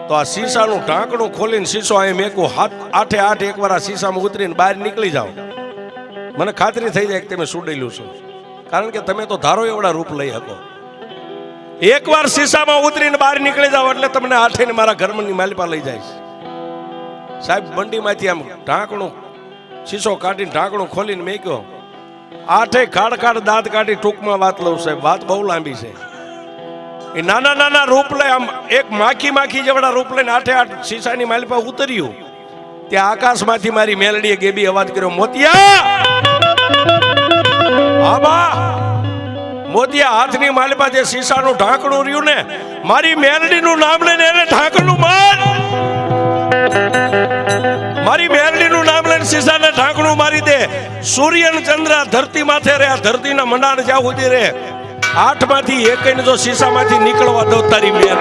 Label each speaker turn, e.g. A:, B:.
A: તો આ શીશાનું ઢાંકણું ખોલીને શીશો અહીં મેકું, આઠે આઠ એકવાર આ શીશામાં ઉતરીને બહાર નીકળી જાઓ, મને ખાતરી થઈ જાય કે તમે સુડેલું છો. કારણ કે તમે તો ધારો એવડા રૂપ લઈ શકો. એકવાર શીશામાં ઉતરીને બહાર નીકળી જાઓ એટલે તમને આઠે ને મારા ઘરની માલિપા લઈ જાય. સાહેબ બંડીમાંથી આમ ઢાંકણું શીશો કાઢીને ઢાંકણું ખોલીને મેક્યો, આઠે ખાડ દાંત કાઢી ટૂંકમાં વાત લઉં સાહેબ, વાત બહુ લાંબી છે. એ નાના નાના રૂપ લઈ આમ એક માખી જેવડા રૂપ લઈને આઠે આઠ શીશાની માલિપા ઉતર્યું, ત્યાં આકાશમાંથી મારી મેલડીએ ગેબી અવાજ કર્યો, મોતિયા! હા બા, મોતિયા હાથની માલિપા જે શીશાનું ઢાંકણું રહ્યું ને, મારી મેલડીનું નામ લઈને એને ઢાંકણું માર. મારી મેલડીનું નામ લઈને શીશાને ઢાંકણું મારી દે. સૂર્ય ને ચંદ્ર ધરતી માથે રે, ધરતીના મંડાણ જ્યાં સુધી રે, આઠમાંથી એકને જો શીશામાંથી નીકળવા દો તારી મેલ.